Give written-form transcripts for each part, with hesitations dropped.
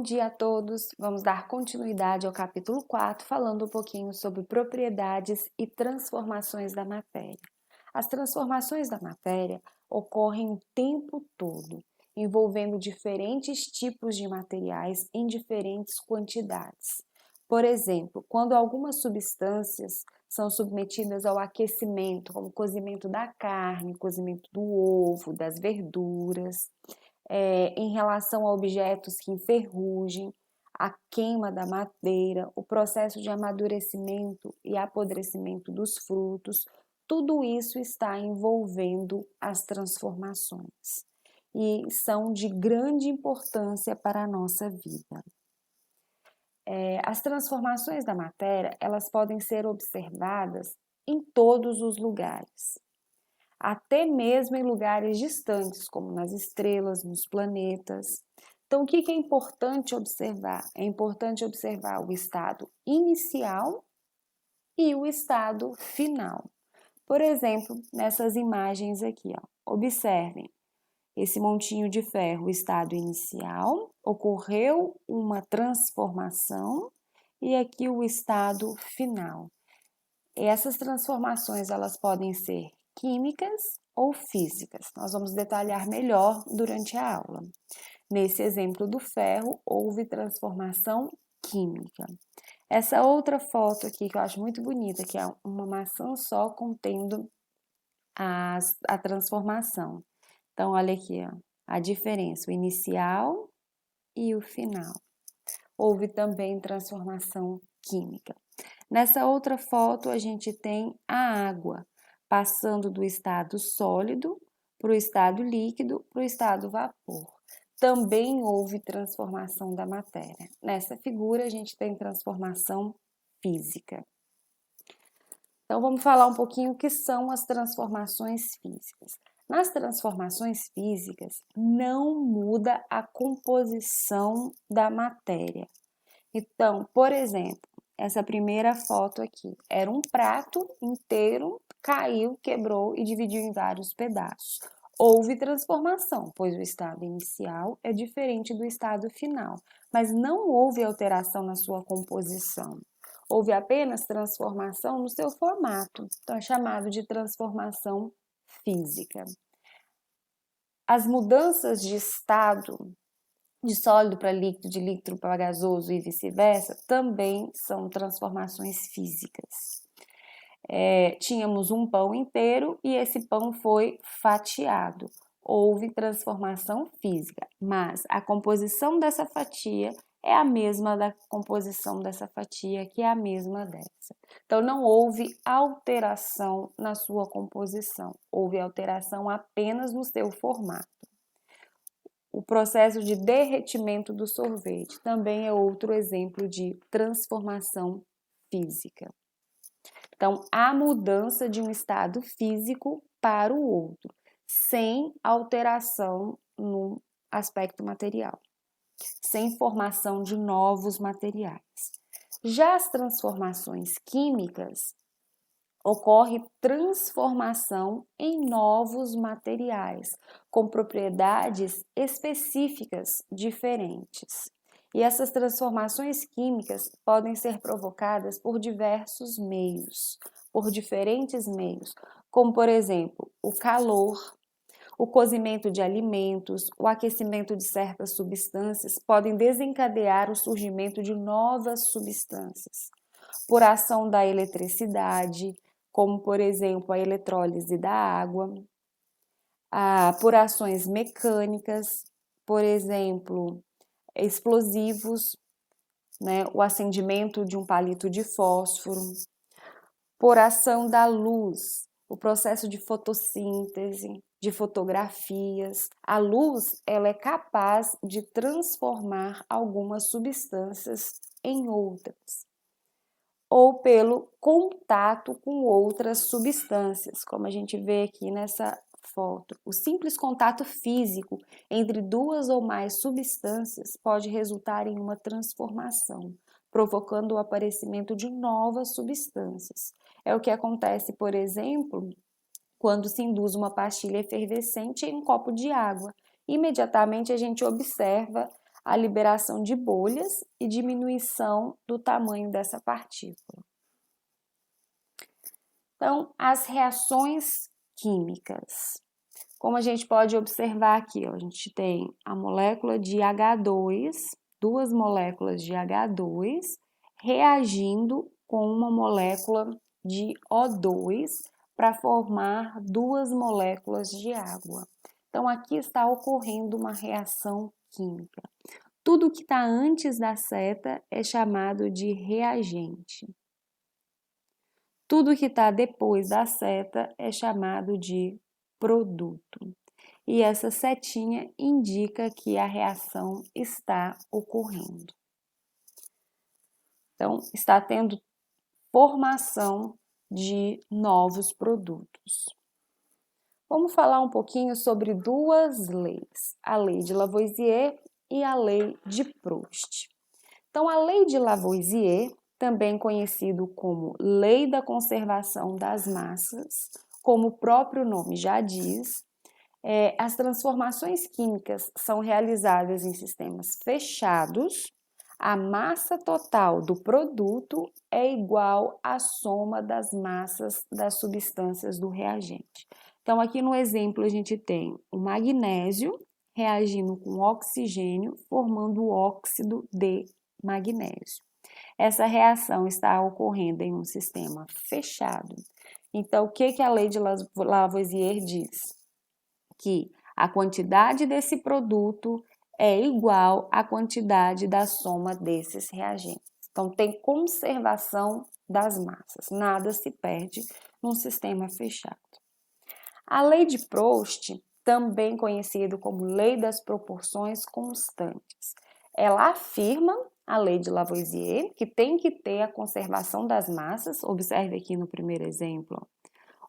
Bom dia a todos! Vamos dar continuidade ao capítulo 4, falando um pouquinho sobre propriedades e transformações da matéria. As transformações da matéria ocorrem o tempo todo, envolvendo diferentes tipos de materiais em diferentes quantidades. Por exemplo, quando algumas substâncias são submetidas ao aquecimento, como o cozimento da carne, cozimento do ovo, das verduras, em relação a objetos que enferrujem, a queima da madeira, o processo de amadurecimento e apodrecimento dos frutos, tudo isso está envolvendo as transformações e são de grande importância para a nossa vida. As transformações da matéria, elas podem ser observadas em todos os lugares, até mesmo em lugares distantes, como nas estrelas, nos planetas. Então, o que é importante observar? É importante observar o estado inicial e o estado final. Por exemplo, nessas imagens aqui, observem esse montinho de ferro, o estado inicial, ocorreu uma transformação e aqui o estado final. Essas transformações, elas podem ser químicas ou físicas. Nós vamos detalhar melhor durante a aula. Nesse exemplo do ferro, houve transformação química. Essa outra foto aqui que eu acho muito bonita, que é uma maçã só contendo a transformação. Então, olha aqui, a diferença, o inicial e o final. Houve também transformação química. Nessa outra foto, a gente tem a água, passando do estado sólido para o estado líquido, para o estado vapor. Também houve transformação da matéria. Nessa figura, a gente tem transformação física. Então, vamos falar um pouquinho o que são as transformações físicas. Nas transformações físicas, não muda a composição da matéria. Então, por exemplo, essa primeira foto aqui era um prato inteiro, caiu, quebrou e dividiu em vários pedaços. Houve transformação, pois o estado inicial é diferente do estado final, mas não houve alteração na sua composição. Houve apenas transformação no seu formato, então é chamado de transformação física. As mudanças de estado de sólido para líquido, de líquido para gasoso e vice-versa, também são transformações físicas. Tínhamos um pão inteiro e esse pão foi fatiado. Houve transformação física, mas a composição dessa fatia é a mesma da composição dessa fatia, que é a mesma dessa. Então, não houve alteração na sua composição, houve alteração apenas no seu formato. O processo de derretimento do sorvete também é outro exemplo de transformação física. Então, há mudança de um estado físico para o outro, sem alteração no aspecto material, sem formação de novos materiais. Já as transformações químicas, ocorre transformação em novos materiais, com propriedades específicas diferentes. E essas transformações químicas podem ser provocadas por diversos meios, por diferentes meios, como por exemplo, o calor, o cozimento de alimentos, o aquecimento de certas substâncias podem desencadear o surgimento de novas substâncias. Por ação da eletricidade, como por exemplo a eletrólise da água, por ações mecânicas, por exemplo, explosivos, o acendimento de um palito de fósforo, por ação da luz, o processo de fotossíntese, de fotografias. A luz, ela é capaz de transformar algumas substâncias em outras, ou pelo contato com outras substâncias, como a gente vê aqui nessa foto. O simples contato físico entre duas ou mais substâncias pode resultar em uma transformação, provocando o aparecimento de novas substâncias. É o que acontece, por exemplo, quando se induz uma pastilha efervescente em um copo de água. Imediatamente a gente observa a liberação de bolhas e diminuição do tamanho dessa partícula. Então, as reações químicas. Como a gente pode observar aqui, ó, a gente tem a molécula de H2, duas moléculas de H2, reagindo com uma molécula de O2 para formar duas moléculas de água. Então, aqui está ocorrendo uma reação química. Tudo que está antes da seta é chamado de reagente. Tudo que está depois da seta é chamado de produto. E essa setinha indica que a reação está ocorrendo. Então, está tendo formação de novos produtos. Vamos falar um pouquinho sobre duas leis, a lei de Lavoisier e a lei de Proust. Então, a lei de Lavoisier, também conhecido como lei da conservação das massas, como o próprio nome já diz, as transformações químicas são realizadas em sistemas fechados. A massa total do produto é igual à soma das massas das substâncias do reagente. Então, aqui no exemplo, a gente tem o magnésio reagindo com oxigênio, formando o óxido de magnésio. Essa reação está ocorrendo em um sistema fechado. Então, o que a lei de Lavoisier diz? Que a quantidade desse produto é igual à quantidade da soma desses reagentes. Então, tem conservação das massas, nada se perde num sistema fechado. A lei de Proust, também conhecida como lei das proporções constantes, ela afirma a lei de Lavoisier, que tem que ter a conservação das massas. Observe aqui no primeiro exemplo,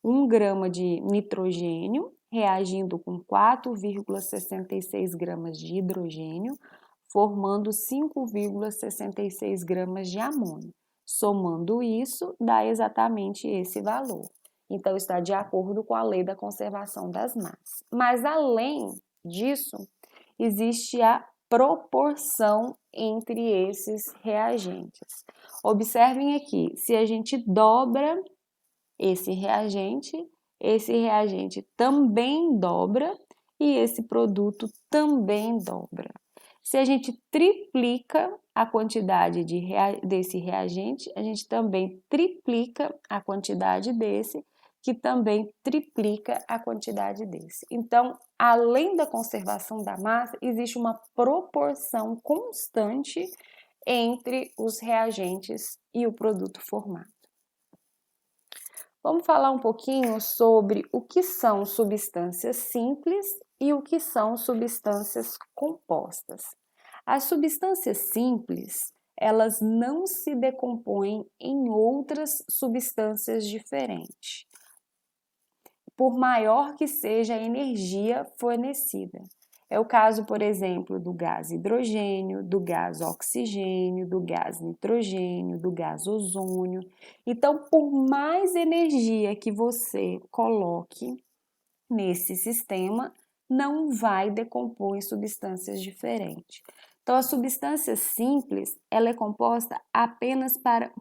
1 grama de nitrogênio reagindo com 4,66 gramas de hidrogênio, formando 5,66 gramas de amônio. Somando isso, dá exatamente esse valor. Então, está de acordo com a lei da conservação das massas. Mas, além disso, existe a proporção entre esses reagentes. Observem aqui, se a gente dobra esse reagente também dobra e esse produto também dobra. Se a gente triplica a quantidade desse reagente, a gente também triplica a quantidade desse, que também triplica a quantidade desse. Então, além da conservação da massa, existe uma proporção constante entre os reagentes e o produto formado. Vamos falar um pouquinho sobre o que são substâncias simples e o que são substâncias compostas. As substâncias simples, elas não se decompõem em outras substâncias diferentes, por maior que seja a energia fornecida. É o caso, por exemplo, do gás hidrogênio, do gás oxigênio, do gás nitrogênio, do gás ozônio. Então, por mais energia que você coloque nesse sistema, não vai decompor em substâncias diferentes. Então, a substância simples, ela é composta apenas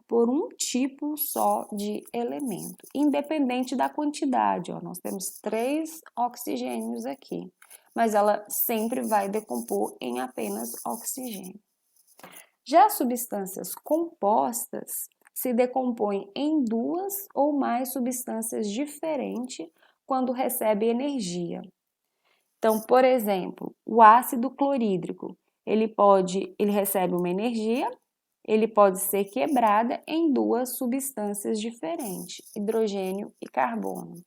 por um tipo só de elemento, independente da quantidade. Ó, nós temos 3 oxigênios aqui, mas ela sempre vai decompor em apenas oxigênio. Já substâncias compostas se decompõem em 2 ou mais substâncias diferentes quando recebe energia. Então, por exemplo, o ácido clorídrico, ele recebe uma energia, ele pode ser quebrada em 2 substâncias diferentes, hidrogênio e carbono.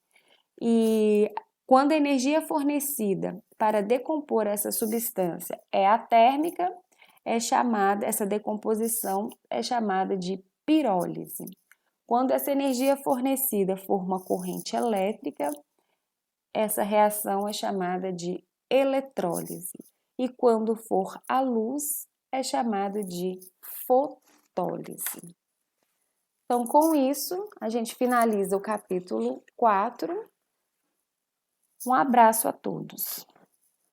E quando a energia fornecida para decompor essa substância é a térmica, essa decomposição é chamada de pirólise. Quando essa energia fornecida for uma corrente elétrica, essa reação é chamada de eletrólise. E quando for a luz, é chamado de fotólise. Então, com isso, a gente finaliza o capítulo 4. Um abraço a todos.